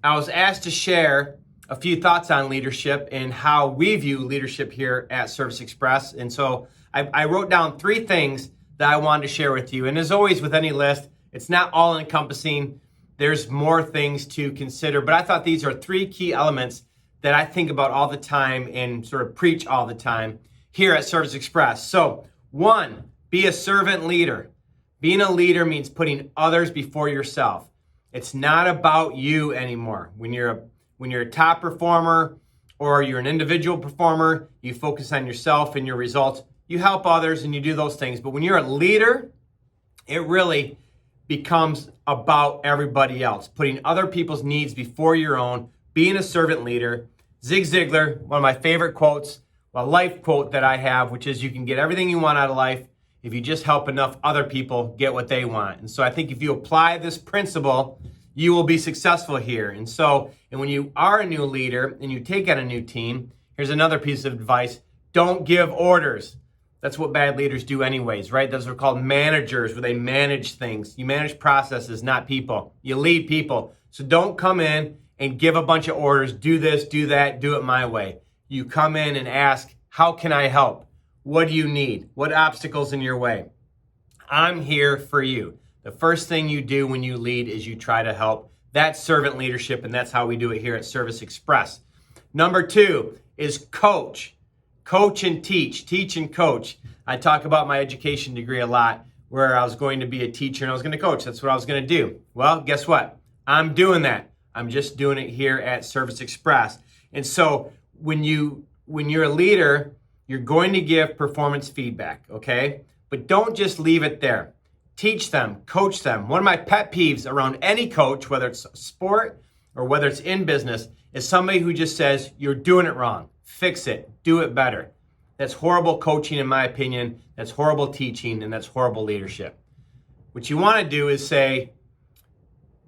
I was asked to share a few thoughts on leadership and how we view leadership here at Service Express. And so I wrote down 3 things that I wanted to share with you. And as always with any list, it's not all encompassing. There's more things to consider, but I thought these are 3 key elements that I think about all the time and sort of preach all the time here at Service Express. So 1, be a servant leader. Being a leader means putting others before yourself. It's not about you anymore. When you're a top performer or you're an individual performer, you focus on yourself and your results. You help others and you do those things. But when you're a leader, it really becomes about everybody else, putting other people's needs before your own, being a servant leader. Zig Ziglar, one of my favorite quotes, a life quote that I have, which is you can get everything you want out of life if you just help enough other people get what they want. And so I think if you apply this principle, you will be successful here. And when you are a new leader and you take on a new team, here's another piece of advice. Don't give orders. That's what bad leaders do anyways, right? Those are called managers, where they manage things. You manage processes, not people. You lead people. So don't come in and give a bunch of orders. Do this, do that, do it my way. You come in and ask, how can I help? What do you need? What obstacles in your way? I'm here for you. The first thing you do when you lead is you try to help. That's servant leadership, and that's how we do it here at Service Express. Number 2 is coach. Coach and teach and coach. I talk about my education degree a lot, where I was going to be a teacher and I was going to coach. That's what I was going to do. Well, guess what? I'm doing that. I'm just doing it here at Service Express. And so when you're a leader, you're going to give performance feedback, okay? But don't just leave it there. Teach them, coach them. One of my pet peeves around any coach, whether it's sport or whether it's in business, is somebody who just says, you're doing it wrong. Fix it. Do it better. That's horrible coaching, in my opinion. That's horrible teaching, and that's horrible leadership. What you want to do is say,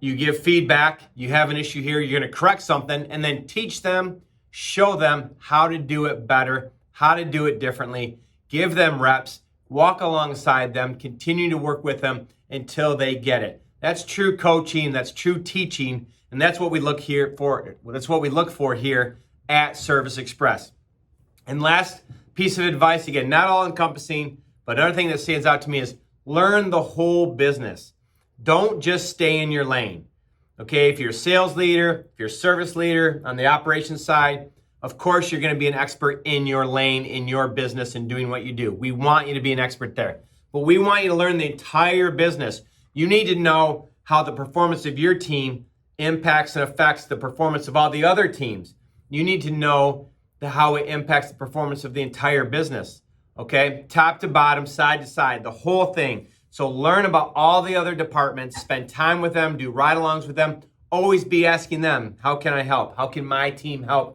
you give feedback, you have an issue here, you're going to correct something, and then teach them, show them how to do it better, how to do it differently, give them reps, walk alongside them, continue to work with them until they get it. That's true coaching, that's true teaching, and that's what we look here for. That's what we look for here at Service Express. And last piece of advice, again, not all encompassing, but another thing that stands out to me is learn the whole business. Don't just stay in your lane. Okay, if you're a sales leader, if you're a service leader on the operations side, of course, you're going to be an expert in your lane, in your business, and doing what you do. We want you to be an expert there. But we want you to learn the entire business. You need to know how the performance of your team impacts and affects the performance of all the other teams. You need to know how it impacts the performance of the entire business. Okay? Top to bottom, side to side, the whole thing. So learn about all the other departments, spend time with them, do ride-alongs with them. Always be asking them, how can I help? How can my team help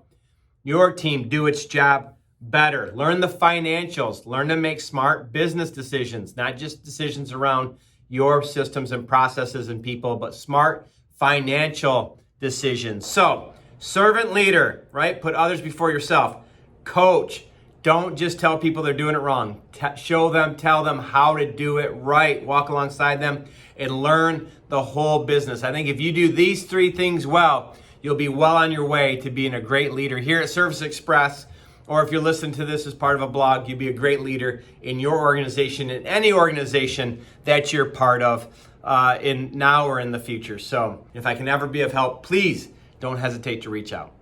your team do its job better? Learn the financials. Learn to make smart business decisions, not just decisions around your systems and processes and people, but smart financial decisions. So, servant leader, right? Put others before yourself. Coach. Don't just tell people they're doing it wrong. Show them, tell them how to do it right. Walk alongside them and learn the whole business. I think if you do these 3 things well, you'll be well on your way to being a great leader here at Service Express. Or if you're listening to this as part of a blog, you'll be a great leader in your organization, in any organization that you're part of, in now or in the future. So if I can ever be of help, please don't hesitate to reach out.